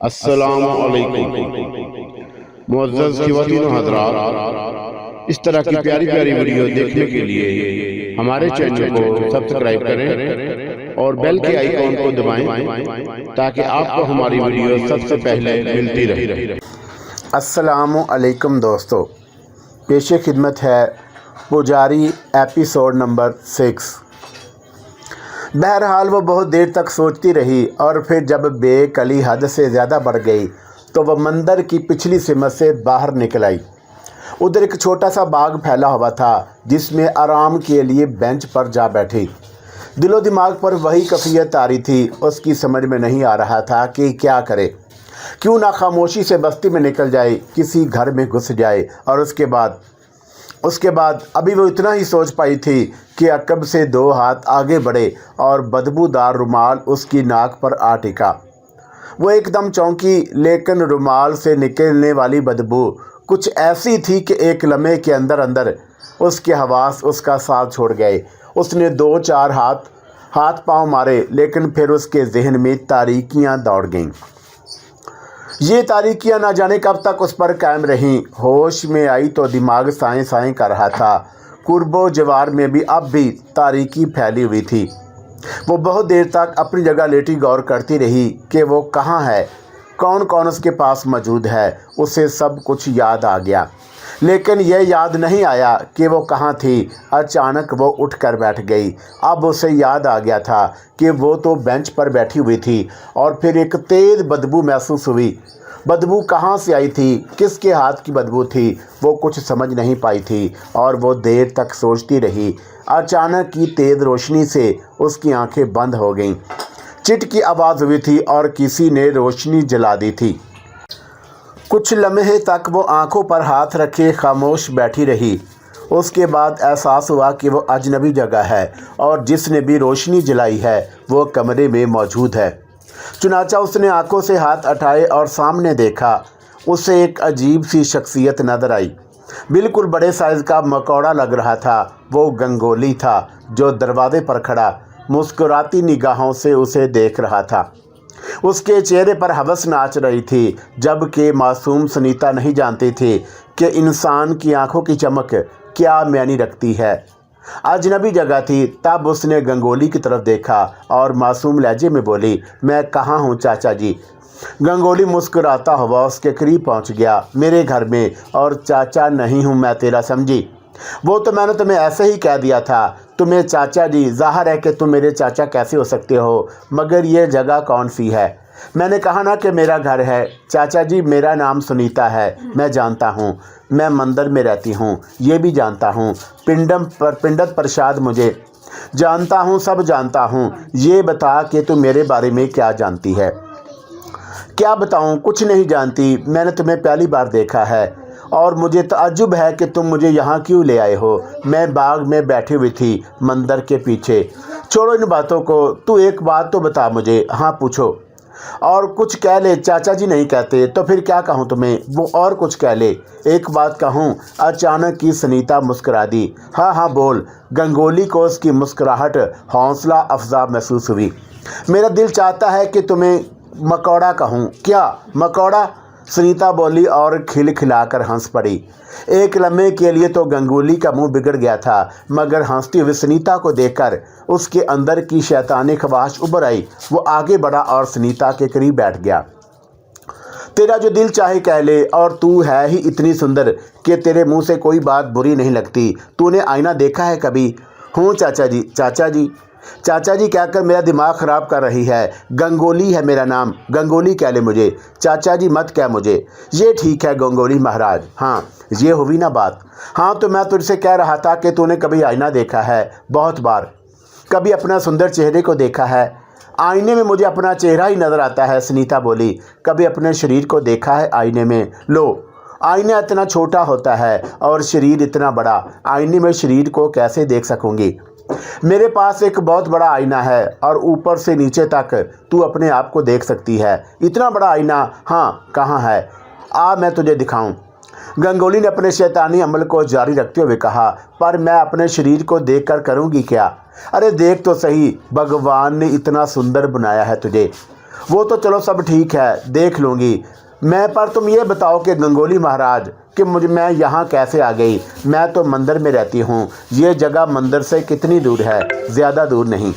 अस्सलामु अलैकुम मुअज़्ज़ज़ ख़वातीन व हज़रात, इस तरह की प्यारी प्यारी वीडियो देखने के लिए हमारे चैनल को सब्सक्राइब करें और बेल के आइकॉन को दबाएं ताकि आपको हमारी वीडियो सबसे पहले मिलती रहे। अस्सलामु अलैकुम दोस्तों, पेशे खिदमत है पुजारी एपिसोड नंबर 6। बहरहाल वो बहुत देर तक सोचती रही और फिर जब बेकली हद से ज़्यादा बढ़ गई तो वह मंदिर की पिछली सिमत से बाहर निकल आई। उधर एक छोटा सा बाग फैला हुआ था जिसमें आराम के लिए बेंच पर जा बैठी। दिलो दिमाग पर वही कैफियत आ रही थी। उसकी समझ में नहीं आ रहा था कि क्या करे। क्यों ना खामोशी से बस्ती में निकल जाए, किसी घर में घुस जाए और उसके बाद अभी वो इतना ही सोच पाई थी कि अकब से 2 हाथ आगे बढ़े और बदबूदार रुमाल उसकी नाक पर आ टिका। वो एकदम चौंकी, लेकिन रुमाल से निकलने वाली बदबू कुछ ऐसी थी कि एक लम्हे के अंदर उसके हवास उसका साथ छोड़ गए। उसने 2-4 हाथ पांव मारे, लेकिन फिर उसके जहन में तारीकियां दौड़ गईं। ये तारीकियां ना जाने कब तक उस पर कायम रहीं। होश में आई तो दिमाग साएं साएं कर रहा था। कुर्बो जवार में भी अब भी तारीकी फैली हुई थी। वो बहुत देर तक अपनी जगह लेटी गौर करती रही कि वो कहाँ है, कौन कौन उसके पास मौजूद है। उसे सब कुछ याद आ गया, लेकिन यह याद नहीं आया कि वो कहाँ थी। अचानक वो उठ कर बैठ गई। अब उसे याद आ गया था कि वो तो बेंच पर बैठी हुई थी और फिर एक तेज़ बदबू महसूस हुई। बदबू कहाँ से आई थी, किसके हाथ की बदबू थी, वो कुछ समझ नहीं पाई थी और वो देर तक सोचती रही। अचानक की तेज़ रोशनी से उसकी आंखें बंद हो गईं। चिट की आवाज़ हुई थी और किसी ने रोशनी जला दी थी। कुछ लम्हे तक वो आंखों पर हाथ रखे खामोश बैठी रही। उसके बाद एहसास हुआ कि वो अजनबी जगह है और जिसने भी रोशनी जलाई है वो कमरे में मौजूद है। चुनाचा उसने आंखों से हाथ उठाए और सामने देखा। उसे एक अजीब सी शख्सियत नजर आई। बिल्कुल बड़े साइज़ का मकौड़ा लग रहा था। वो गंगोली था जो दरवाजे पर खड़ा मुस्कुराती निगाहों से उसे देख रहा था। उसके चेहरे पर हवस नाच रही थी, जबकि मासूम सुनीता नहीं जानती थी कि इंसान की आंखों की चमक क्या मायने रखती है। अजनबी जगह थी। तब उसने गंगोली की तरफ देखा और मासूम लहजे में बोली, मैं कहाँ हूँ चाचा जी। गंगोली मुस्कुराता हुआ उसके करीब पहुँच गया। मेरे घर में, और चाचा नहीं हूँ मैं तेरा, समझी। वो तो मैंने तुम्हें ऐसे ही कह दिया था, तुम्हें चाचा जी। ज़ाहिर है कि तुम मेरे चाचा कैसे हो सकते हो, मगर ये जगह कौन सी है। मैंने कहा ना कि मेरा घर है। चाचा जी, मेरा नाम सुनीता है, मैं जानता हूँ। मैं मंदिर में रहती हूँ, ये भी जानता हूँ। पिंडत प्रसाद मुझे जानता हूँ, सब जानता हूँ। ये बता कि तू मेरे बारे में क्या जानती है। क्या बताऊँ, कुछ नहीं जानती। मैंने तुम्हें पहली बार देखा है और मुझे ताज्जुब है कि तुम मुझे यहाँ क्यों ले आए हो। मैं बाग में बैठी हुई थी मंदिर के पीछे। छोड़ो इन बातों को, तू एक बात तो बता मुझे। हाँ पूछो। और कुछ कह ले। चाचा जी नहीं कहते तो फिर क्या कहूँ तुम्हें। वो और कुछ कह ले। एक बात कहूँ। अचानक की सुनीता मुस्कुरा दी। हाँ हाँ बोल। गंगोली को उसकी मुस्कुराहट हौसला अफजा महसूस हुई। मेरा दिल चाहता है कि तुम्हें मकौड़ा कहूँ। क्या मकौड़ा? सुनीता बोली और खिलखिलाकर हंस पड़ी। एक लम्हे के लिए तो गंगोली का मुंह बिगड़ गया था, मगर हंसती हुई सुनीता को देखकर उसके अंदर की शैतानी ख्वाहिश उभर आई। वो आगे बढ़ा और सुनीता के करीब बैठ गया। तेरा जो दिल चाहे कह ले, और तू है ही इतनी सुंदर कि तेरे मुंह से कोई बात बुरी नहीं लगती। तूने आईना देखा है कभी? हूँ चाचा जी। चाचा जी चाचा जी कहकर मेरा दिमाग ख़राब कर रही है। गंगोली है मेरा नाम, गंगोली कह ले मुझे। चाचा जी मत कह मुझे। ये ठीक है गंगोली महाराज। हाँ ये हुई ना बात। हाँ तो मैं तुझसे कह रहा था कि तूने कभी आईना देखा है? बहुत बार। कभी अपना सुंदर चेहरे को देखा है? आईने में मुझे अपना चेहरा ही नज़र आता है, सुनीता बोली। कभी अपने शरीर को देखा है आईने में? लो, आईना इतना छोटा होता है और शरीर इतना बड़ा। आईने में शरीर को कैसे देख सकूँगी? मेरे पास एक बहुत बड़ा आईना है और ऊपर से नीचे तक तू अपने आप को देख सकती है। इतना बड़ा आईना? हाँ। कहाँ है? आ मैं तुझे दिखाऊं। गंगोली ने अपने शैतानी अमल को जारी रखते हुए कहा, पर मैं अपने शरीर को देखकर करूँगी क्या? अरे देख तो सही, भगवान ने इतना सुंदर बनाया है तुझे। वो तो चलो सब ठीक है, देख लूँगी मैं, पर तुम ये बताओ कि गंगोली महाराज कि मैं यहाँ कैसे आ गई। मैं तो मंदिर में रहती हूँ, ये जगह मंदिर से कितनी दूर है? ज़्यादा दूर नहीं।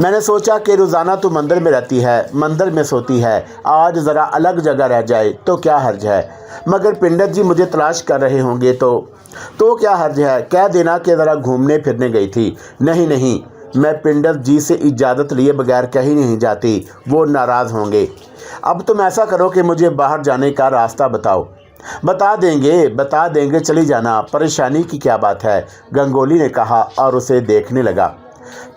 मैंने सोचा कि रोज़ाना तू मंदिर में रहती है, मंदिर में सोती है, आज ज़रा अलग जगह रह जाए तो क्या हर्ज है? मगर पंडित जी मुझे तलाश कर रहे होंगे तो क्या हर्ज है? कह देना कि ज़रा घूमने फिरने गई थी। नहीं नहीं, मैं पंडित जी से इजाज़त लिए बगैर कहीं नहीं जाती, वो नाराज़ होंगे। अब तुम ऐसा करो कि मुझे बाहर जाने का रास्ता बताओ। बता देंगे, चली जाना, परेशानी की क्या बात है? गंगोली ने कहा और उसे देखने लगा।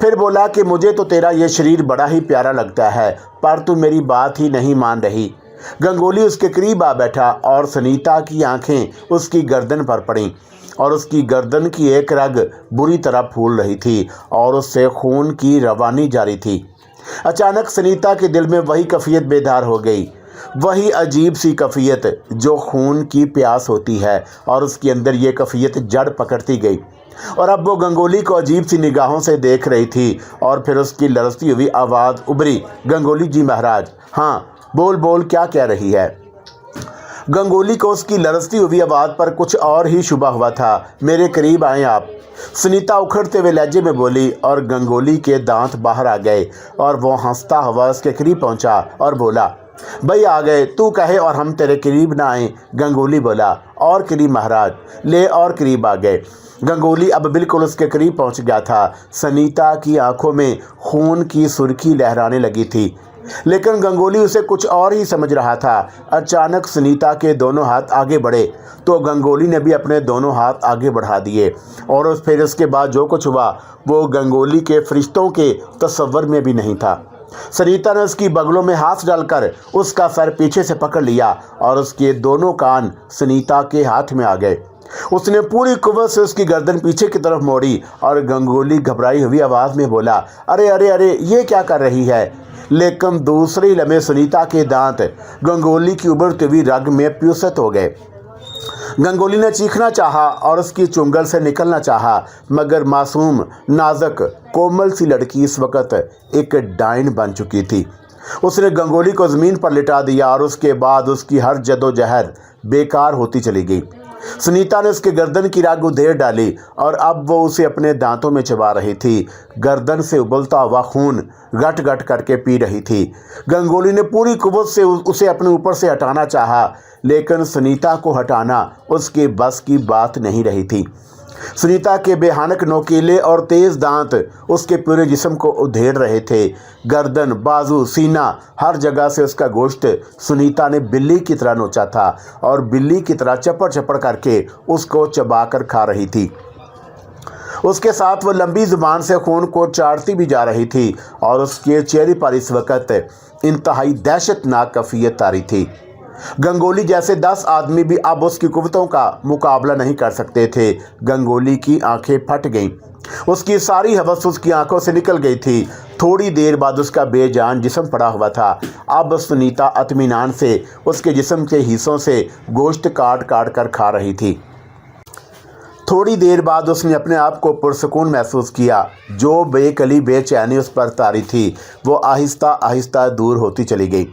फिर बोला कि मुझे तो तेरा ये शरीर बड़ा ही प्यारा लगता है, पर तू मेरी बात ही नहीं मान रही। गंगोली उसके करीब आ बैठा और सुनीता की आंखें उसकी गर्दन पर पड़ीं और उसकी गर्दन की एक रग बुरी तरह फूल रही थी और उससे खून की रवानी जारी थी। अचानक सुनीता के दिल में वही कैफियत बेदार हो गई, वही अजीब सी कैफियत जो खून की प्यास होती है, और उसके अंदर ये कैफियत जड़ पकड़ती गई और अब वो गंगोली को अजीब सी निगाहों से देख रही थी। और फिर उसकी लरजती हुई आवाज़ उभरी, गंगोली जी महाराज। हाँ बोल क्या कह रही है? गंगोली को उसकी लरजती हुई आवाज़ पर कुछ और ही शुबा हुआ था। मेरे करीब आएँ आप, सुनीता उखड़ते हुए लहजे में बोली और गंगोली के दांत बाहर आ गए और वो हंसता हुआ उसके करीब पहुंचा और बोला, भाई आ गए, तू कहे और हम तेरे करीब ना आए? गंगोली बोला, और करीब महाराज। ले और करीब आ गए। गंगोली अब बिल्कुल उसके करीब पहुंच गया था। सुनीता की आंखों में खून की सुर्खी लहराने लगी थी, लेकिन गंगोली उसे कुछ और ही समझ रहा था। अचानक सुनीता के दोनों हाथ आगे बढ़े तो गंगोली ने भी अपने दोनों हाथ आगे बढ़ा दिए और फिर उसके बाद जो कुछ हुआ वो गंगोली के फरिश्तों के तस्वर में भी नहीं था। सुनीता ने उसकी बगलों में हाथ डालकर उसका सर पीछे से पकड़ लिया और उसके दोनों कान सुनीता के हाथ में आ गए। उसने पूरी कुव्वत से उसकी गर्दन पीछे की तरफ मोड़ी और गंगोली घबराई हुई आवाज़ में बोला, अरे अरे अरे ये क्या कर रही है? लेकिन दूसरे ही लम्हे सुनीता के दांत गंगोली की उभरती हुई रग में प्युसत हो गए। गंगोली ने चीखना चाहा और उसकी चुंगल से निकलना चाहा, मगर मासूम नाजुक कोमल सी लड़की इस वक्त एक डायन बन चुकी थी। उसने गंगोली को ज़मीन पर लिटा दिया और उसके बाद उसकी हर जदोजहद बेकार होती चली गई। सुनीता ने उसके गर्दन की रग उधेड़ डाली और अब वो उसे अपने दांतों में चबा रही थी। गर्दन से उबलता हुआ खून गट गट करके पी रही थी। गंगोली ने पूरी कुव्वत से उसे अपने ऊपर से हटाना चाहा, लेकिन सुनीता को हटाना उसके बस की बात नहीं रही थी। सुनीता के बेहानक नोकीले और तेज़ दांत उसके पूरे जिस्म को उधेड़ रहे थे। गर्दन, बाजू, सीना, हर जगह से उसका गोश्त सुनीता ने बिल्ली की तरह नोचा था और बिल्ली की तरह चपड़ चपड़ करके उसको चबाकर खा रही थी। उसके साथ वो लंबी जुबान से खून को चाटती भी जा रही थी और उसके चेहरे पर इस वक्त इंतहाई दहशतनाक कैफियत तारी थी। गंगोली जैसे 10 आदमी भी अब उसकी कुव्वतों का मुकाबला नहीं कर सकते थे। गंगोली की आंखें फट गईं, उसकी सारी हवस उसकी आंखों से निकल गई थी। थोड़ी देर बाद उसका बेजान जिस्म पड़ा हुआ था। अब सुनीता इत्मीनान से उसके जिस्म के हिस्सों से गोश्त काट काट कर खा रही थी। थोड़ी देर बाद उसने अपने आप को पुरसकून महसूस किया। जो बेकली बेचैनी उस पर तारी थी वो आहिस्ता आहिस्ता दूर होती चली गई।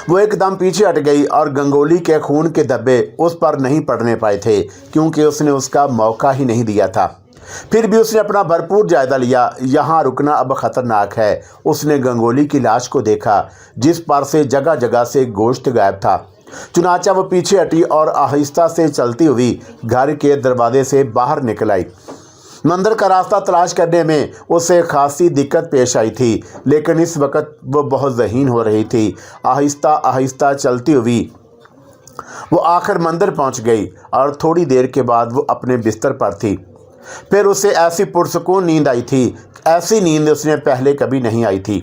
वो एकदम पीछे हट गई और गंगोली के खून के धब्बे उस पर नहीं पड़ने पाए थे, क्योंकि उसने उसका मौका ही नहीं दिया था। फिर भी उसने अपना भरपूर जायजा लिया। यहाँ रुकना अब ख़तरनाक है। उसने गंगोली की लाश को देखा जिस पर से जगह जगह से गोश्त गायब था। चुनाचा वो पीछे हटी और आहिस्ता से चलती हुई घर के दरवाजे से बाहर निकल आई। मंदिर का रास्ता तलाश करने में उसे खासी दिक्कत पेश आई थी, लेकिन इस वक्त वो बहुत ज़हीन हो रही थी। आहिस्ता आहिस्ता चलती हुई वो आखिर मंदिर पहुंच गई और थोड़ी देर के बाद वो अपने बिस्तर पर थी। फिर उसे ऐसी पुरसकून नींद आई थी, ऐसी नींद उसने पहले कभी नहीं आई थी।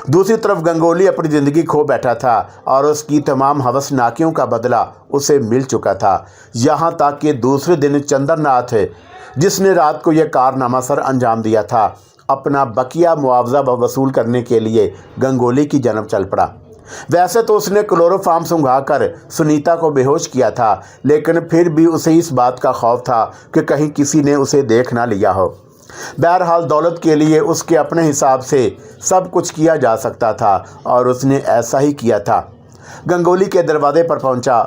दूसरी तरफ गंगोली अपनी ज़िंदगी खो बैठा था और उसकी तमाम हवसनाकियों का बदला उसे मिल चुका था। यहाँ तक कि दूसरे दिन चंद्रनाथ, जिसने रात को यह कारनामा सर अंजाम दिया था, अपना बकिया मुआवजा वसूल करने के लिए गंगोली की जन्म चल पड़ा। वैसे तो उसने क्लोरोफार्म सुंघाकर सुनीता को बेहोश किया था, लेकिन फिर भी उसे इस बात का खौफ था कि कहीं किसी ने उसे देख ना लिया हो। बहरहाल दौलत के लिए उसके अपने हिसाब से सब कुछ किया जा सकता था और उसने ऐसा ही किया था। गंगोली के दरवाजे पर पहुंचा।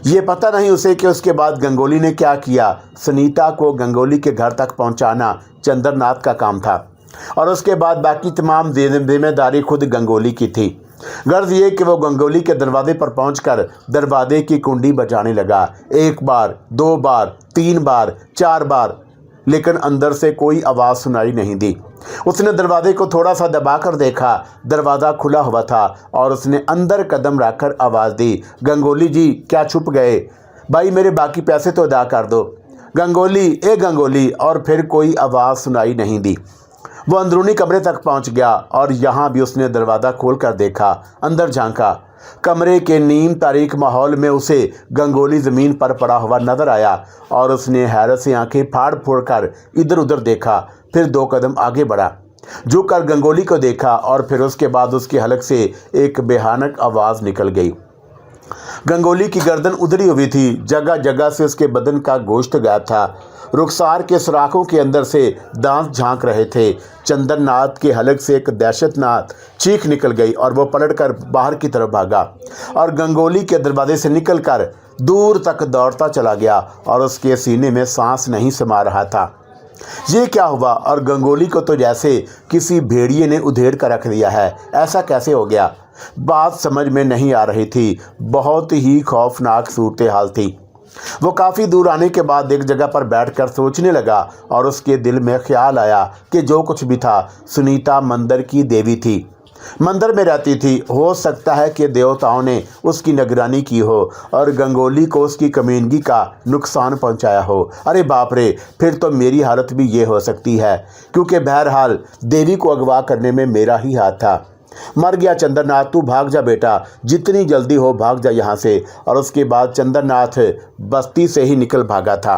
ये पता नहीं उसे कि उसके बाद गंगोली ने क्या किया। सुनीता को गंगोली के घर तक पहुंचाना चंद्रनाथ का काम था और उसके बाद बाकी तमाम जिम्मेदारी खुद गंगोली की थी। गर्ज ये कि वो गंगोली के दरवाजे पर पहुंचकर दरवाजे की कुंडी बजाने लगा। 1 बार, 2 बार, 3 बार, 4 बार, लेकिन अंदर से कोई आवाज़ सुनाई नहीं दी। उसने दरवाजे को थोड़ा सा दबाकर देखा, दरवाज़ा खुला हुआ था और उसने अंदर कदम रखकर आवाज़ दी, गंगोली जी क्या छुप गए? भाई मेरे बाकी पैसे तो अदा कर दो। गंगोली, ए गंगोली। और फिर कोई आवाज़ सुनाई नहीं दी। वो अंदरूनी कमरे तक पहुंच गया और यहाँ भी उसने दरवाज़ा खोल कर देखा, अंदर झांका। कमरे के नीम तारीक माहौल में उसे गंगोली ज़मीन पर पड़ा हुआ नजर आया और उसने हैरत से आंखें फाड़ फोड़ कर इधर उधर देखा, फिर 2 कदम आगे बढ़ा, झुक कर गंगोली को देखा और फिर उसके बाद उसके हलक से एक भयानक आवाज़ निकल गई। गंगोली की गर्दन उधरी हुई थी, जगह जगह से उसके बदन का गोश्त गायब था। रुखसार के सुराखों के अंदर से दांत झांक रहे थे। चंद्रनाथ के हलक से एक दहशतनाक चीख निकल गई और वो पलटकर बाहर की तरफ भागा और गंगोली के दरवाजे से निकलकर दूर तक दौड़ता चला गया और उसके सीने में सांस नहीं समा रहा था। ये क्या हुआ? और गंगोली को तो जैसे किसी भेड़िए ने उधेड़ कर रख दिया है। ऐसा कैसे हो गया? बात समझ में नहीं आ रही थी। बहुत ही खौफनाक सूरत हाल थी। वो काफ़ी दूर आने के बाद एक जगह पर बैठकर सोचने लगा और उसके दिल में ख्याल आया कि जो कुछ भी था, सुनीता मंदिर की देवी थी, मंदिर में रहती थी। हो सकता है कि देवताओं ने उसकी निगरानी की हो और गंगोली को उसकी कमीनगी का नुकसान पहुंचाया हो। अरे बाप रे, फिर तो मेरी हालत भी ये हो सकती है, क्योंकि बहरहाल देवी को अगवा करने में मेरा ही हाथ था। मर गया चंद्रनाथ, तू भाग जा बेटा, जितनी जल्दी हो भाग जा यहाँ से। और उसके बाद चंद्रनाथ बस्ती से ही निकल भागा था।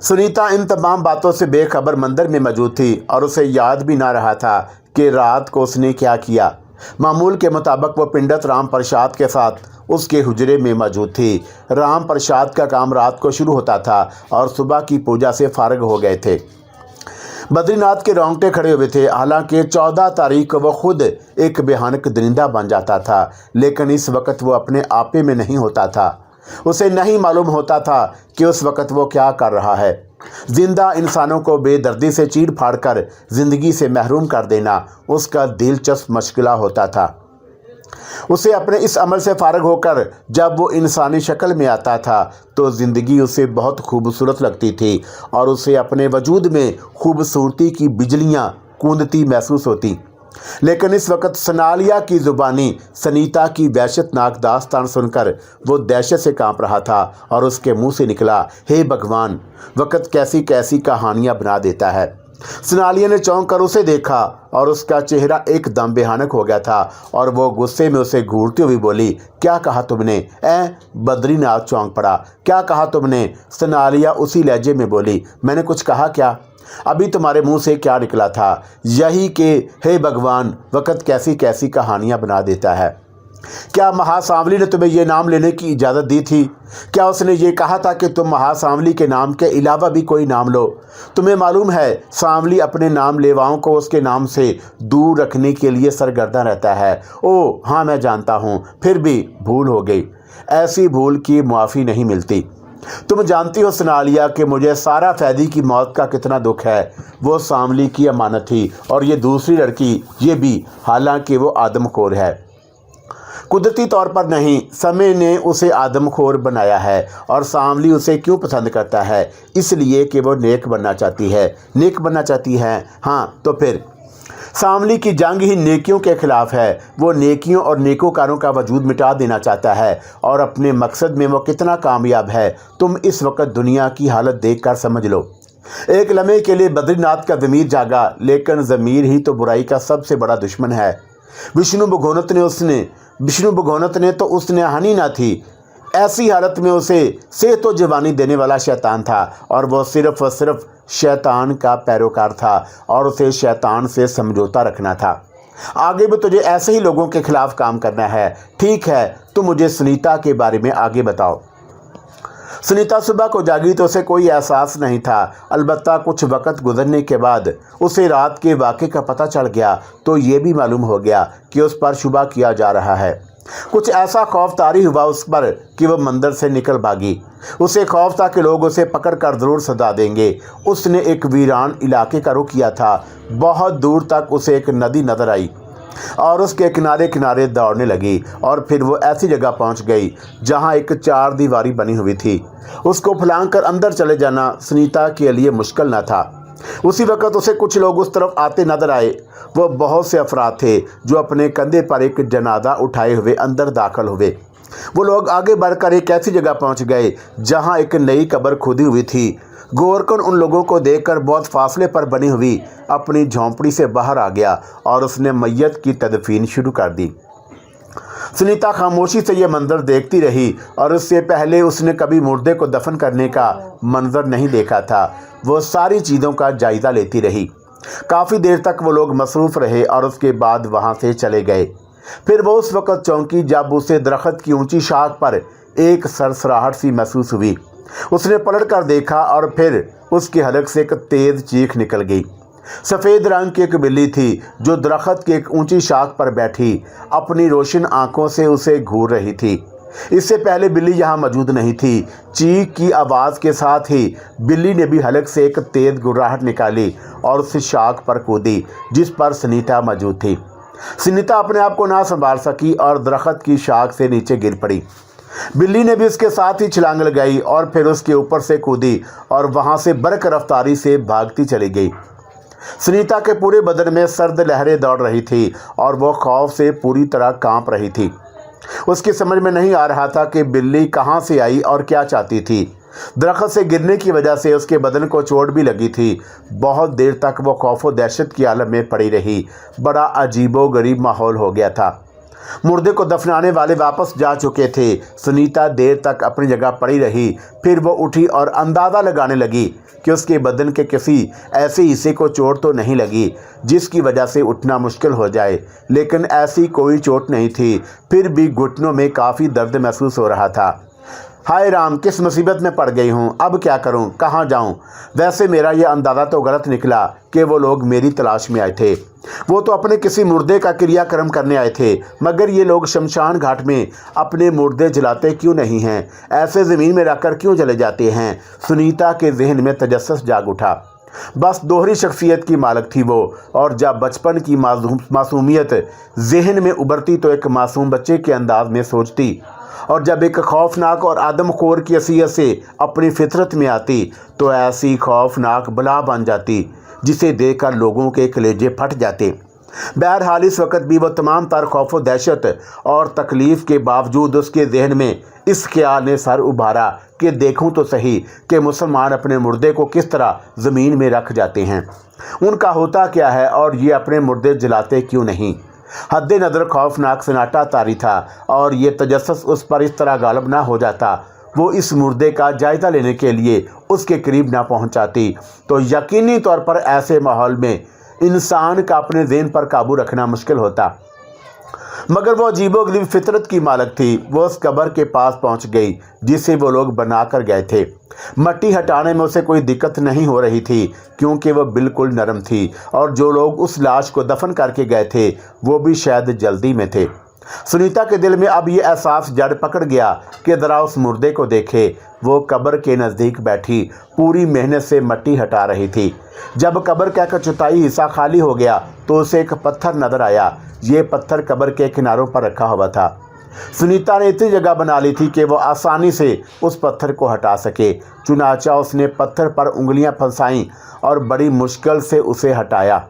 सुनीता इन तमाम बातों से बेखबर मंदिर में मौजूद थी और उसे याद भी ना रहा था कि रात को उसने क्या किया। मामूल के मुताबिक वो पंडित राम प्रसाद के साथ उसके हुजरे में मौजूद थी। राम प्रसाद का काम रात को शुरू होता था और सुबह की पूजा से फारिग हो गए थे। बद्रीनाथ के रोंगटे खड़े हुए थे। हालांकि 14 तारीख को वो खुद एक भयानक दरिंदा बन जाता था, लेकिन इस वक्त वो अपने आपे में नहीं होता था। उसे नहीं मालूम होता था कि उस वक्त वो क्या कर रहा है। जिंदा इंसानों को बेदर्दी से चीड़ फाड़ कर ज़िंदगी से महरूम कर देना उसका दिलचस्प मशगला होता था। उसे अपने इस अमल से फारग होकर जब वो इंसानी शक्ल में आता था तो ज़िंदगी उसे बहुत खूबसूरत लगती थी और उसे अपने वजूद में खूबसूरती की बिजलियाँ कूदती महसूस होती। लेकिन इस वक्त सनालिया की ज़ुबानी सनीता की वहशतनाक दास्तान सुनकर वो दहशत से कांप रहा था और उसके मुंह से निकला, हे भगवान, वक्त कैसी कैसी कहानियाँ बना देता है। सनालिया ने चौंक कर उसे देखा और उसका चेहरा एकदम भयानक हो गया था और वो गुस्से में उसे घूरती हुई बोली, क्या कहा तुमने? बद्रीनाथ चौंक पड़ा। क्या कहा तुमने? सनालिया उसी लहजे में बोली, मैंने कुछ कहा क्या? अभी तुम्हारे मुंह से क्या निकला था? यही कि हे भगवान, वक्त कैसी कैसी कहानियां बना देता है। क्या महासांवली ने तुम्हें ये नाम लेने की इजाज़त दी थी? क्या उसने ये कहा था कि तुम महासांवली के नाम के अलावा भी कोई नाम लो? तुम्हें मालूम है सांवली अपने नाम लेवाओं को उसके नाम से दूर रखने के लिए सरगर्दा रहता है। ओह हाँ, मैं जानता हूँ, फिर भी भूल हो गई। ऐसी भूल की माफ़ी नहीं मिलती। तुम जानती हो सनालिया कि मुझे सारा फैदी की मौत का कितना दुख है। वो सांवली की अमानत थी और ये दूसरी लड़की ये भी, हालांकि वो आदमखोर है। कुदरती तौर पर नहीं, समय ने उसे आदमखोर बनाया है। और सांवली उसे क्यों पसंद करता है? इसलिए कि वो नेक बनना चाहती है। नेक बनना चाहती है, हाँ, तो फिर सांवली की जंग ही नेकियों के खिलाफ है। वो नेकियों और नेकोकारों का वजूद मिटा देना चाहता है और अपने मकसद में वो कितना कामयाब है तुम इस वक्त दुनिया की हालत देखकर समझ लो। एक लम्हे के लिए बद्रीनाथ का ज़मीर जागा, लेकिन ज़मीर ही तो बुराई का सबसे बड़ा दुश्मन है। विष्णु भगोनत ने तो उसने हानि ना थी। ऐसी हालत में उसे सेहत तो जवानी देने वाला शैतान था और वो सिर्फ और सिर्फ शैतान का पैरोकार था और उसे शैतान से समझौता रखना था। आगे भी तुझे ऐसे ही लोगों के खिलाफ काम करना है। ठीक है, तुम मुझे सुनीता के बारे में आगे बताओ। सुनीता सुबह को जागी तो उसे कोई एहसास नहीं था। अलबत्ता कुछ वक्त गुजरने के बाद उसे रात के वाक़े का पता चल गया तो ये भी मालूम हो गया कि उस पर शुबा किया जा रहा है। कुछ ऐसा खौफ तारी हुआ उस पर कि वह मंदिर से निकल भागी। उसे खौफ था कि लोग उसे पकड़ कर ज़रूर सजा देंगे। उसने एक वीरान इलाके का रुख किया था। बहुत दूर तक उसे एक नदी नजर आई और उसके किनारे किनारे दौड़ने लगी और फिर वो ऐसी जगह पहुंच गई जहां एक चार दीवारी बनी हुई थी। उसको फलांग कर अंदर चले जाना सुनीता के लिए मुश्किल न था। उसी वक्त उसे कुछ लोग उस तरफ आते नजर आए। वो बहुत से अफराद थे जो अपने कंधे पर एक जनाजा उठाए हुए अंदर दाखिल हुए। वो लोग आगे बढ़कर एक ऐसी जगह पहुंच गए जहां एक नई कब्र खुदी हुई थी। गोरकन उन लोगों को देखकर बहुत फासले पर बनी हुई अपनी झोंपड़ी से बाहर आ गया और उसने मैयत की तदफीन शुरू कर दी। सुनीता खामोशी से यह मंजर देखती रही और उससे पहले उसने कभी मुर्दे को दफन करने का मंजर नहीं देखा था। वो सारी चीज़ों का जायज़ा लेती रही। काफ़ी देर तक वो लोग मसरूफ़ रहे और उसके बाद वहाँ से चले गए। फिर वो उस वक़्त चौंकी जब उसे दरख्त की ऊंची शाख पर एक सरसराहट सी महसूस हुई। उसने पलट कर देखा और फिर उसके हलक से एक तेज़ चीख निकल गई। सफ़ेद रंग की एक बिल्ली थी जो दरख्त की एक ऊंची शाख पर बैठी अपनी रोशन आंखों से उसे घूर रही थी। इससे पहले बिल्ली यहाँ मौजूद नहीं थी। चीख की आवाज़ के साथ ही बिल्ली ने भी हलक से एक तेज़ गुर्राहट निकाली और उस शाख पर कूदी जिस पर सुनीता मौजूद थी। सुनीता अपने आप को ना संभाल सकी और दरख्त की शाख से नीचे गिर पड़ी। बिल्ली ने भी उसके साथ ही छलांग लगाई और फिर उसके ऊपर से कूदी और वहाँ से बरक रफ्तारी से भागती चली गई। सुनीता के पूरे बदन में सर्द लहरें दौड़ रही थी और वो खौफ से पूरी तरह कांप रही थी। उसकी समझ में नहीं आ रहा था कि बिल्ली कहाँ से आई और क्या चाहती थी। दरख्त से गिरने की वजह से उसके बदन को चोट भी लगी थी। बहुत देर तक वो खौफ व दहशत की आलम में पड़ी रही। बड़ा अजीबो गरीब माहौल हो गया था। मुर्दे को दफनाने वाले वापस जा चुके थे। सुनीता देर तक अपनी जगह पड़ी रही। फिर वो उठी और अंदाज़ा लगाने लगी कि उसके बदन के किसी ऐसे हिस्से को चोट तो नहीं लगी जिसकी वजह से उठना मुश्किल हो जाए, लेकिन ऐसी कोई चोट नहीं थी। फिर भी घुटनों में काफ़ी दर्द महसूस हो रहा था। हाय राम, किस मुसीबत में पड़ गई हूँ, अब क्या करूँ, कहाँ जाऊँ। वैसे मेरा यह अंदाज़ा तो गलत निकला कि वो लोग मेरी तलाश में आए थे। वो तो अपने किसी मुर्दे का क्रियाक्रम करने आए थे, मगर ये लोग शमशान घाट में अपने मुर्दे जलाते क्यों नहीं हैं? ऐसे ज़मीन में रखकर क्यों जले जाते हैं? सुनीता के जहन में तजस्सुस जाग उठा। बस दोहरी शख्सियत की मालिक थी वो, और जब बचपन की मासूमियत जहन में उभरती तो एक मासूम बच्चे के अंदाज में सोचती, और जब एक खौफनाक और आदमखोर की हैसियत से अपनी फितरत में आती तो ऐसी खौफनाक बला बन जाती जिसे देखकर लोगों के कलेजे फट जाते। बहरहाल इस वक्त भी वो तमाम तर खौफ व दहशत और तकलीफ़ के बावजूद उसके जहन में इस ख्याल ने सर उभारा कि देखूं तो सही कि मुसलमान अपने मुर्दे को किस तरह ज़मीन में रख जाते हैं। उनका होता क्या है और ये अपने मुर्दे जलाते क्यों नहीं? हद नज़र खौफनाक सन्नाटा तारी था और ये तजस्सुस उस पर इस तरह गालिब ना हो जाता, वो इस मुर्दे का जायज़ा लेने के लिए उसके करीब ना पहुंचाती, तो यकीनी तौर पर ऐसे माहौल में इंसान का अपने ज़हन पर काबू रखना मुश्किल होता। मगर वो अजीबोगरीब फितरत की मालिक थी। वो उस कब्र के पास पहुंच गई जिसे वो लोग बनाकर गए थे। मट्टी हटाने में उसे कोई दिक्कत नहीं हो रही थी क्योंकि वह बिल्कुल नरम थी, और जो लोग उस लाश को दफन करके गए थे वो भी शायद जल्दी में थे। सुनीता के दिल में अब ये एहसास जड़ पकड़ गया कि ज़रा उस मुर्दे को देखे। वो कब्र के नज़दीक बैठी पूरी मेहनत से मट्टी हटा रही थी। जब कब्र का एक चौथाई हिस्सा खाली हो गया तो उसे एक पत्थर नज़र आया। ये पत्थर कब्र के किनारों पर रखा हुआ था। सुनीता ने इतनी जगह बना ली थी कि वो आसानी से उस पत्थर को हटा सके। चुनाचा उसने पत्थर पर उंगलियां फंसाईं और बड़ी मुश्किल से उसे हटाया।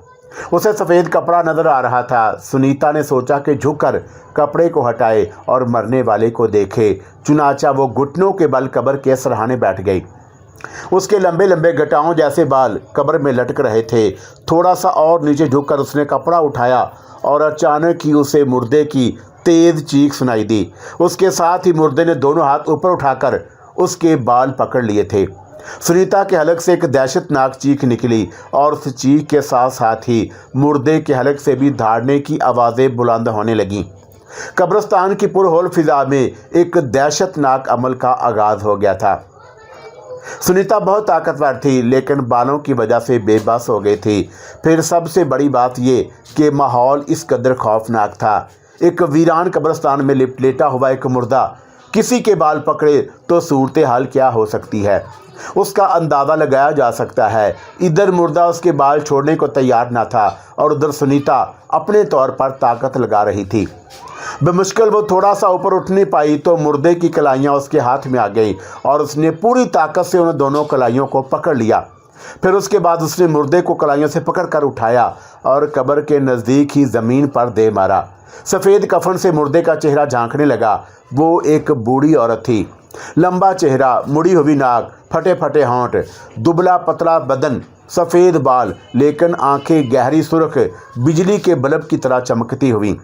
उसे सफ़ेद कपड़ा नज़र आ रहा था। सुनीता ने सोचा कि झुककर कपड़े को हटाए और मरने वाले को देखे। चुनाचा वो घुटनों के बल कब्र के सरहाने बैठ गई। उसके लंबे लंबे घटाओं जैसे बाल कब्र में लटक रहे थे। थोड़ा सा और नीचे झुककर उसने कपड़ा उठाया और अचानक ही उसे मुर्दे की तेज़ चीख सुनाई दी। उसके साथ ही मुर्दे ने दोनों हाथ ऊपर उठाकर उसके बाल पकड़ लिए थे। सुनीता के हलक से एक दहशतनाक चीख निकली और उस चीख के साथ साथ ही मुर्दे के हलक से भी धाड़ने की आवाज़ें बुलंद होने लगीं। कब्रिस्तान की पुरहोल फिजा में एक दहशतनाक अमल का आगाज़ हो गया था। सुनीता बहुत ताकतवर थी, लेकिन बालों की वजह से बेबस हो गई थी। फिर सबसे बड़ी बात ये कि माहौल इस कदर खौफनाक था। एक वीरान कब्रिस्तान में लेटा हुआ एक मुर्दा किसी के बाल पकड़े तो सूरत हाल क्या हो सकती है, उसका अंदाज़ा लगाया जा सकता है। इधर मुर्दा उसके बाल छोड़ने को तैयार ना था और उधर सुनीता अपने तौर पर ताकत लगा रही थी। बेमुश्किल वो थोड़ा सा ऊपर उठ नहीं पाई तो मुर्दे की कलाइयाँ उसके हाथ में आ गई और उसने पूरी ताकत से उन दोनों कलाइयों को पकड़ लिया। फिर उसके बाद उसने मुर्दे को कलाइयों से पकड़ कर उठाया और कब्र के नज़दीक ही ज़मीन पर दे मारा। सफ़ेद कफन से मुर्दे का चेहरा झांकने लगा। वो एक बूढ़ी औरत थी। लंबा चेहरा, मुड़ी हुई नाक, फटे फटे होंठ, दुबला पतला बदन, सफ़ेद बाल, लेकिन आंखें गहरी सुर्ख बिजली के बल्ब की तरह चमकती हुई।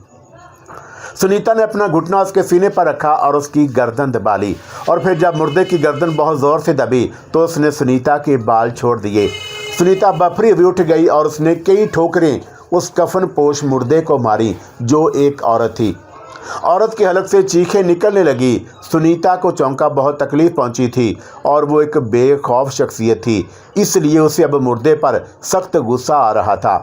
सुनीता ने अपना घुटना उसके सीने पर रखा और उसकी गर्दन दबा ली और फिर जब मुर्दे की गर्दन बहुत ज़ोर से दबी तो उसने सुनीता के बाल छोड़ दिए। सुनीता बफरी हुई उठ गई और उसने कई ठोकरें उस कफन पोश मुर्दे को मारी जो एक औरत थी। औरत के हलक से चीखें निकलने लगी। सुनीता को चौंका बहुत तकलीफ पहुंची थी और वो एक बेखौफ शख्सियत थी, इसलिए उसे अब मुर्दे पर सख्त गुस्सा आ रहा था।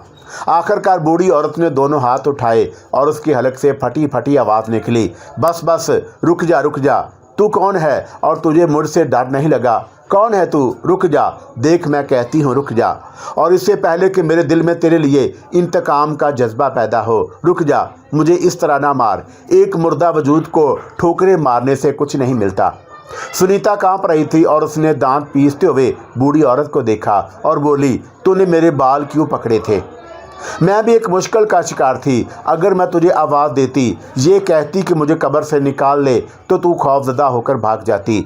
आखिरकार बूढ़ी औरत ने दोनों हाथ उठाए और उसकी हलक से फटी फटी आवाज़ निकली, बस बस, रुक जा रुक जा, तू कौन है और तुझे मुझसे डर नहीं लगा? कौन है तू? रुक जा, देख मैं कहती हूँ रुक जा, और इससे पहले कि मेरे दिल में तेरे लिए इंतकाम का जज्बा पैदा हो, रुक जा, मुझे इस तरह ना मार। एक मुर्दा वजूद को ठोकरें मारने से कुछ नहीं मिलता। सुनीता कांप रही थी और उसने दांत पीसते हुए बूढ़ी औरत को देखा और बोली, तूने मेरे बाल क्यों पकड़े थे? मैं भी एक मुश्किल का शिकार थी। अगर मैं तुझे आवाज़ देती, ये कहती कि मुझे कब्र से निकाल ले, तो तू खौफजदा होकर भाग जाती।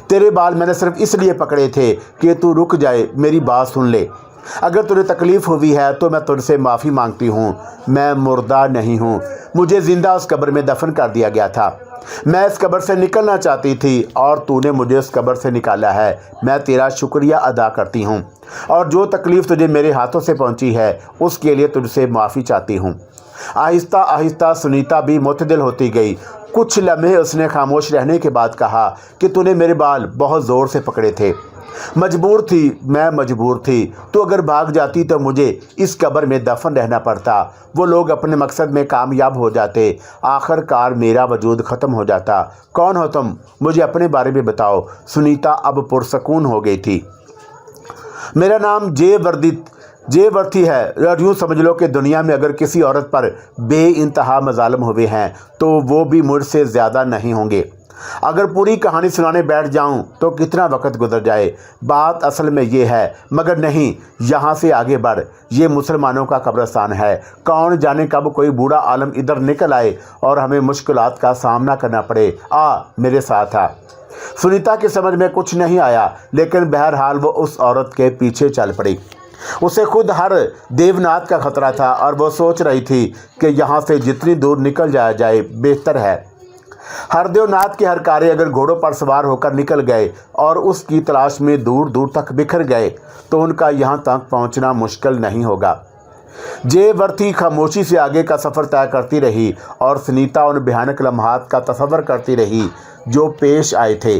तेरे बाल मैंने सिर्फ इसलिए पकड़े थे कि तू रुक जाए, मेरी बात सुन ले। अगर तुझे तकलीफ़ हुई है तो मैं तुझसे माफ़ी मांगती हूँ। मैं मुर्दा नहीं हूँ, मुझे ज़िंदा उस कब्र में दफन कर दिया गया था। मैं इस कब्र से निकलना चाहती थी और तूने मुझे उस कब्र से निकाला है। मैं तेरा शुक्रिया अदा करती हूँ और जो तकलीफ़ तुझे मेरे हाथों से पहुँची है उसके लिए तुझसे माफ़ी चाहती हूँ। आहिस्ता आहिस्ता सुनीता भी मुतदिल होती गई। कुछ लम्हे उसने खामोश रहने के बाद कहा कि तूने मेरे बाल बहुत ज़ोर से पकड़े थे। मजबूर थी, मैं मजबूर थी। तो अगर भाग जाती तो मुझे इस कब्र में दफन रहना पड़ता। वो लोग अपने मकसद में कामयाब हो जाते, आखिरकार मेरा वजूद ख़त्म हो जाता। कौन हो तुम? मुझे अपने बारे में बताओ। सुनीता अब पुरसकून हो गई थी। मेरा नाम जे वर्दी है। यूँ समझ लो कि दुनिया में अगर किसी औरत पर बेइंतहा मज़ालिम हुए हैं तो वो भी मुझसे ज़्यादा नहीं होंगे। अगर पूरी कहानी सुनाने बैठ जाऊं तो कितना वक्त गुजर जाए। बात असल में ये है, मगर नहीं, यहाँ से आगे बढ़। ये मुसलमानों का कब्रिस्तान है। कौन जाने कब कोई बूढ़ा आलम इधर निकल आए और हमें मुश्किलात का सामना करना पड़े। आ मेरे साथ आ। सुनीता की समझ में कुछ नहीं आया, लेकिन बहरहाल वो उस औरत के पीछे चल पड़ी। उसे खुद हर देवनाथ का खतरा था और वो सोच रही थी कि यहाँ से जितनी दूर निकल जाया जाए बेहतर है। हरदेवनाथ के हर कार्य अगर घोड़ों पर सवार होकर निकल गए और उसकी तलाश में दूर दूर तक बिखर गए तो उनका यहाँ तक पहुँचना मुश्किल नहीं होगा। जेवर्ती खामोशी से आगे का सफ़र तय करती रही और सुनीता उन भयानक लम्हात का तस्वर करती रही जो पेश आए थे।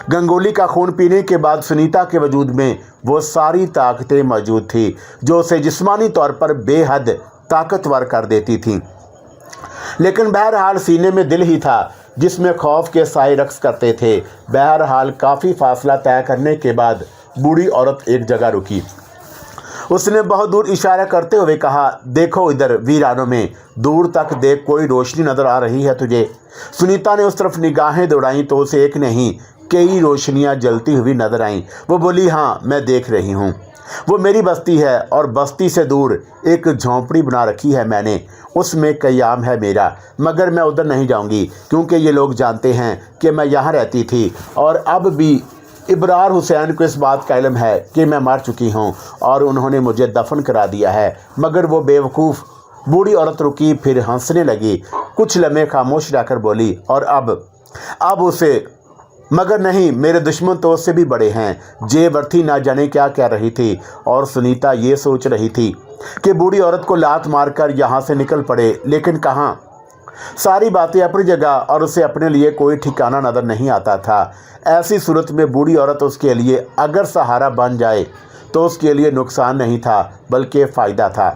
गंगोली का खून पीने के बाद सुनीता के वजूद में वो सारी ताकतें मौजूद थी जो उसे जिस्मानी तौर पर बेहद ताकतवर कर देती थीं। लेकिन बहरहाल सीने में दिल ही था जिसमें खौफ के साए रक्स करते थे। बहरहाल काफ़ी फासला तय करने के बाद बूढ़ी औरत एक जगह रुकी। उसने बहुत दूर इशारा करते हुए कहा, देखो इधर वीरानों में, दूर तक देख, कोई रोशनी नज़र आ रही है तुझे? सुनीता ने उस तरफ निगाहें दौड़ाईं तो उसे एक नहीं कई रोशनियां जलती हुई नजर आईं। वो बोली, हाँ मैं देख रही हूँ। वो मेरी बस्ती है और बस्ती से दूर एक झोंपड़ी बना रखी है मैंने, उसमें क़याम है मेरा, मगर मैं उधर नहीं जाऊंगी क्योंकि ये लोग जानते हैं कि मैं यहाँ रहती थी और अब भी इब्रार हुसैन को इस बात का इल्म है कि मैं मर चुकी हूँ और उन्होंने मुझे दफन करा दिया है। मगर वो बेवकूफ़ बूढ़ी औरत रुकी, फिर हंसने लगी। कुछ लम्हे खामोश रहकर बोली, और अब उसे, मगर नहीं, मेरे दुश्मन तो उससे भी बड़े हैं। जेवर्ती ना जाने क्या कह रही थी और सुनीता ये सोच रही थी कि बूढ़ी औरत को लात मारकर यहाँ से निकल पड़े, लेकिन कहाँ। सारी बातें अपनी जगह और उसे अपने लिए कोई ठिकाना नज़र नहीं आता था। ऐसी सूरत में बूढ़ी औरत उसके लिए अगर सहारा बन जाए तो उसके लिए नुकसान नहीं था बल्कि फ़ायदा था।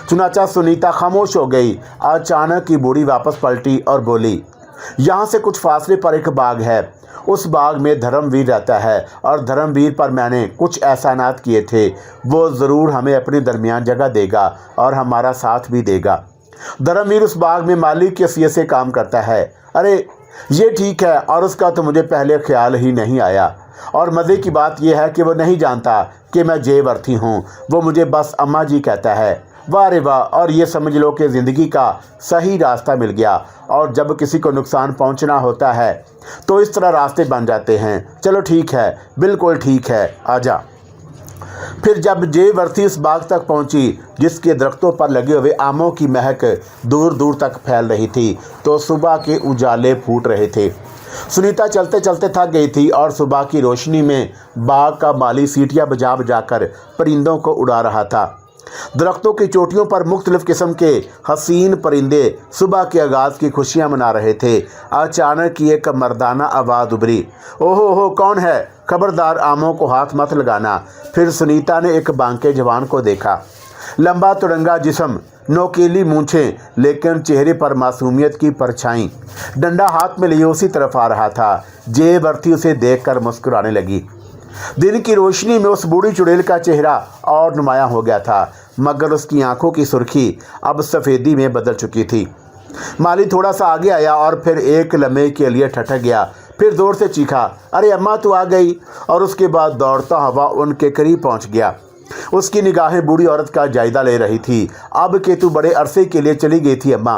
चुनाचा सुनीता खामोश हो गई। अचानक ही बूढ़ी वापस पलटी और बोली, यहाँ से कुछ फासले पर एक बाग है। उस बाग में धर्मवीर रहता है और धर्मवीर पर मैंने कुछ एहसानात किए थे। वो ज़रूर हमें अपने दरमियान जगह देगा और हमारा साथ भी देगा। धर्मवीर उस बाग में मालिक की हैसियत से काम करता है। अरे ये ठीक है, और उसका तो मुझे पहले ख्याल ही नहीं आया। और मज़े की बात यह है कि वो नहीं जानता कि मैं जय वर्थी हूँ। वो मुझे बस अम्मा जी कहता है। वाह रे वाह, और ये समझ लो कि ज़िंदगी का सही रास्ता मिल गया। और जब किसी को नुकसान पहुँचना होता है तो इस तरह रास्ते बन जाते हैं। चलो ठीक है, बिल्कुल ठीक है, आजा। फिर जब जय वर्थी उस बाग तक पहुंची जिसके दरख्तों पर लगे हुए आमों की महक दूर दूर तक फैल रही थी, तो सुबह के उजाले फूट रहे थे। सुनीता चलते चलते थक गई थी और सुबह की रोशनी में बाग का माली सीटियां बजा बजाकर परिंदों को उड़ा रहा था। दरख्तों की चोटियों पर मुख्तलिफ किस्म के हसीन परिंदे सुबह के आगाज़ की खुशियां मना रहे थे। अचानक ही एक मर्दाना आवाज़ उभरी, ओहो, कौन है? खबरदार आमों को हाथ मत लगाना। फिर सुनीता ने एक बांके जवान को देखा। लंबा तुरंगा जिस्म, नोकीली मूंछें, लेकिन चेहरे पर मासूमियत की परछाई। डंडा हाथ में लिए उसी तरफ आ रहा था। जय वर्थी उसे देखकर मुस्कुराने लगी। दिन की रोशनी में उस बूढ़ी चुड़ैल का चेहरा और नुमायां हो गया था, मगर उसकी आंखों की सुर्खी अब सफ़ेदी में बदल चुकी थी। माली थोड़ा सा आगे आया और फिर एक लम्हे के लिए ठठक गया। फिर जोर से चीखा, अरे अम्मा तू आ गई। और उसके बाद दौड़ता हुआ उनके करीब पहुंच गया। उसकी निगाहें बूढ़ी औरत का जायजा ले रही थी। अब कि तू बड़े अरसे के लिए चली गई थी अम्मा,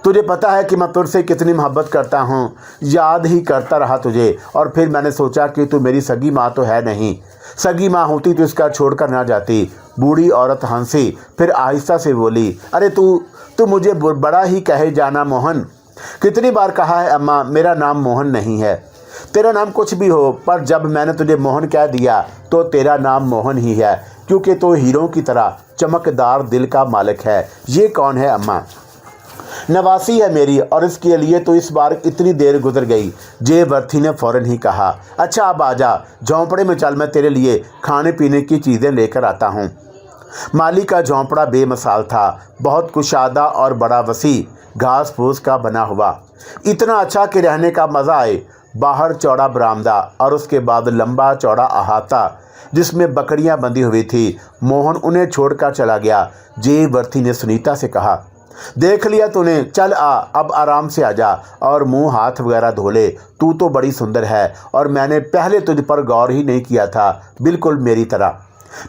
तुझे पता है कि मैं तुझसे कितनी मोहब्बत करता हूँ। याद ही करता रहा तुझे, और फिर मैंने सोचा कि तू मेरी सगी माँ तो है नहीं। सगी माँ होती तो इसका छोड़कर ना जाती। बूढ़ी औरत हंसी, फिर आहिस्ता से बोली, अरे तू मुझे बड़ा ही कहे जाना मोहन। कितनी बार कहा है अम्मा, मेरा नाम मोहन नहीं है। तेरा नाम कुछ भी हो, पर जब मैंने तुझे मोहन कह दिया तो तेरा नाम मोहन ही है, क्योंकि तो हीरों की तरह चमकदार दिल का मालिक है। ये कौन है अम्मा? नवासी है मेरी, और इसके लिए तो इस बार इतनी देर गुजर गई। जय वर्थी ने फ़ौरन ही कहा, अच्छा अब आजा, झोंपड़े में चल, मैं तेरे लिए खाने पीने की चीज़ें लेकर आता हूँ। माली का झोंपड़ा बेमिसाल था, बहुत कुशादा और बड़ा वसी घास फूस का बना हुआ, इतना अच्छा कि रहने का मज़ा आए। बाहर चौड़ा बरामदा और उसके बाद लंबा चौड़ा अहाता जिसमें बकरियां बंधी हुई थी। मोहन उन्हें छोड़कर चला गया। जय वर्थी ने सुनीता से कहा, देख लिया तूने, चल आ, अब आराम से आजा और मुंह हाथ वगैरह धो ले। तू तो बड़ी सुंदर है और मैंने पहले तुझ पर गौर ही नहीं किया था, बिल्कुल मेरी तरह।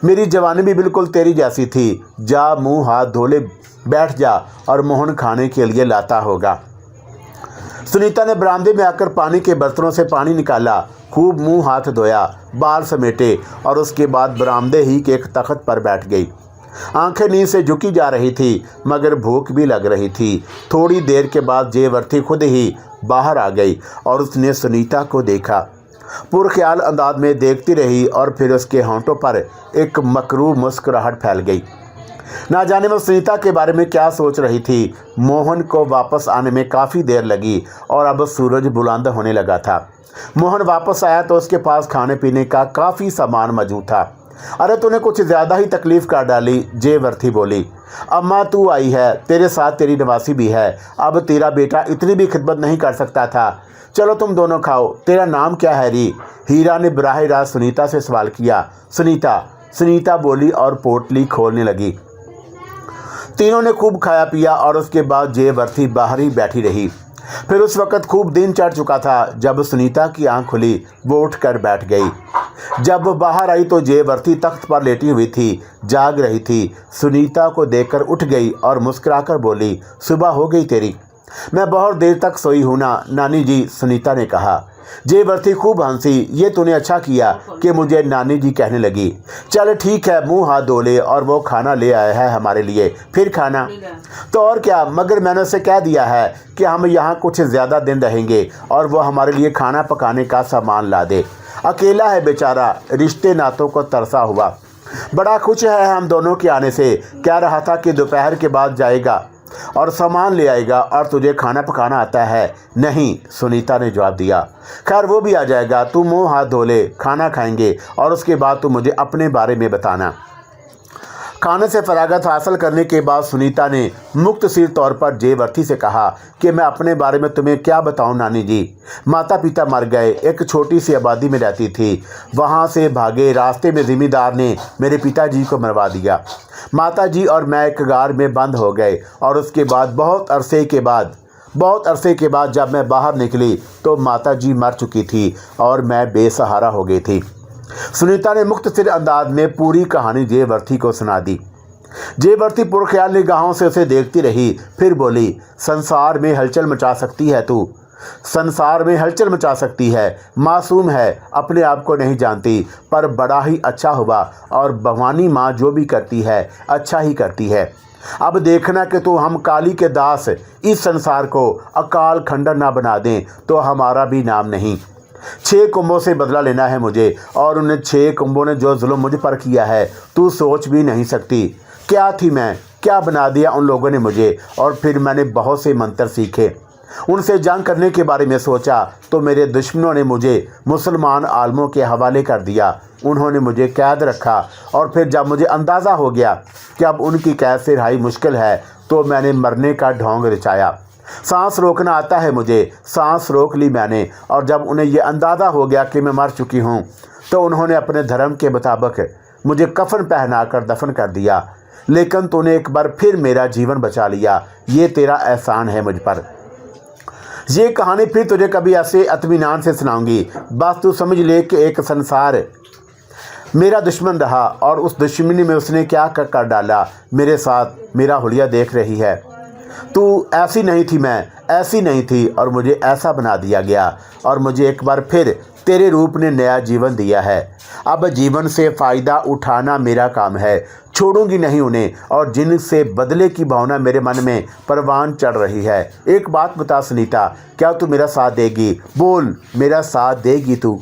मेरी जवानी भी बिल्कुल तेरी जैसी थी। जा मुंह हाथ धो ले, बैठ जा, और मोहन खाने के लिए लाता होगा। सुनीता ने बरामदे में आकर पानी के बर्तनों से पानी निकाला, खूब मुंह हाथ धोया, बाल समेटे और उसके बाद बरामदे ही के एक तख्त पर बैठ गई। आंखें नींद से झुकी जा रही थी, मगर भूख भी लग रही थी। थोड़ी देर के बाद जय वर्थी खुद ही बाहर आ गई और उसने सुनीता को देखा। पुरख्याल अंदाज में देखती रही और फिर उसके होंठों पर एक मकरूह मुस्कुराहट फैल गई। ना जाने वो सुनीता के बारे में क्या सोच रही थी। मोहन को वापस आने में काफ़ी देर लगी और अब सूरज बुलंद होने लगा था। मोहन वापस आया तो उसके पास खाने पीने का काफ़ी सामान मौजूद था। अरे तूने कुछ ज़्यादा ही तकलीफ़ कर डाली, जय वर्थी बोली। अम्मा तू आई है, तेरे साथ तेरी नवासी भी है। अब तेरा बेटा इतनी भी खिदमत नहीं कर सकता था। चलो तुम दोनों खाओ। तेरा नाम क्या है री? हीरा ने बराह रास्त सुनीता से सवाल किया। सुनीता बोली और पोटली खोलने लगी। तीनों ने खूब खाया पिया और उसके बाद जय वर्थी बाहर ही बैठी रही। फिर उस वक़्त खूब दिन चढ़ चुका था। जब सुनीता की आंख खुली वो उठकर बैठ गई। जब वो बाहर आई तो जय वर्थी तख्त पर लेटी हुई थी, जाग रही थी। सुनीता को देखकर उठ गई और मुस्कुराकर बोली, सुबह हो गई तेरी? मैं बहुत देर तक सोई हूँ ना नानी जी, सुनीता ने कहा। जय वर्थी खूब हंसी। ये तूने अच्छा किया कि मुझे नानी जी कहने लगी। चल ठीक है, मुंह हाथ धो ले, और वो खाना ले आया है हमारे लिए। फिर खाना तो और क्या, मगर मैंने उसे कह दिया है कि हम यहाँ कुछ ज़्यादा दिन रहेंगे और वो हमारे लिए खाना पकाने का सामान ला दे। अकेला है बेचारा, रिश्ते नातों को तरसा हुआ। बड़ा खुश है हम दोनों के आने से। कह रहा था कि दोपहर के बाद जाएगा। और सामान ले आएगा और तुझे खाना पकाना आता है? नहीं, सुनीता ने जवाब दिया। खैर वो भी आ जाएगा, तू मुंह हाथ धो ले, खाना खाएंगे और उसके बाद तू मुझे अपने बारे में बताना। खाने से फरागत हासिल करने के बाद सुनीता ने मुख्तसिर तौर पर जयवर्ती से कहा कि मैं अपने बारे में तुम्हें क्या बताऊं नानी जी। माता पिता मर गए, एक छोटी सी आबादी में रहती थी, वहां से भागे, रास्ते में ज़मींदार ने मेरे पिताजी को मरवा दिया। माताजी और मैं एक गार में बंद हो गए और उसके बाद बहुत अरसे के बाद जब मैं बाहर निकली तो माताजी मर चुकी थी और मैं बेसहारा हो गई थी। सुनीता ने मुख्तसर अंदाज में पूरी कहानी जयवर्ती को सुना दी। जयवर्ती पुरख्याल निगाहों से उसे देखती रही, फिर बोली, संसार में हलचल मचा सकती है तू, संसार में हलचल मचा सकती है। मासूम है, अपने आप को नहीं जानती, पर बड़ा ही अच्छा हुआ और भवानी माँ जो भी करती है अच्छा ही करती है। अब देखना कि तो हम काली के दास इस संसार को अकाल खंडर ना बना दें तो हमारा भी नाम नहीं। 6 कुंभों से बदला लेना है मुझे और उन 6 कुंभों ने जो जुल्म मुझ पर किया है तू सोच भी नहीं सकती। क्या थी मैं, क्या बना दिया उन लोगों ने मुझे। और फिर मैंने बहुत से मंत्र सीखे, उनसे जंग करने के बारे में सोचा तो मेरे दुश्मनों ने मुझे मुसलमान आलमों के हवाले कर दिया। उन्होंने मुझे कैद रखा और फिर जब मुझे अंदाज़ा हो गया कि अब उनकी कैद से रिहाई मुश्किल है तो मैंने मरने का ढोंग रचाया। सांस रोकना आता है मुझे, सांस रोक ली मैंने और जब उन्हें यह अंदाज़ा हो गया कि मैं मर चुकी हूँ तो उन्होंने अपने धर्म के मुताबिक मुझे कफन पहनाकर दफन कर दिया। लेकिन तूने एक बार फिर मेरा जीवन बचा लिया, ये तेरा एहसान है मुझ पर। ये कहानी फिर तुझे कभी ऐसे इत्मीनान से सुनाऊंगी। बस तू समझ ले कि एक संसार मेरा दुश्मन रहा और उस दुश्मनी में उसने क्या कर डाला मेरे साथ। मेरा हुलिया देख रही है, तू ऐसी नहीं थी, मैं ऐसी नहीं थी और मुझे ऐसा बना दिया गया और मुझे एक बार फिर तेरे रूप ने नया जीवन दिया है। अब जीवन से फ़ायदा उठाना मेरा काम है, छोड़ूंगी नहीं उन्हें और जिनसे बदले की भावना मेरे मन में परवान चढ़ रही है। एक बात बता सुनीता, क्या तू मेरा साथ देगी? बोल, मेरा साथ देगी तू?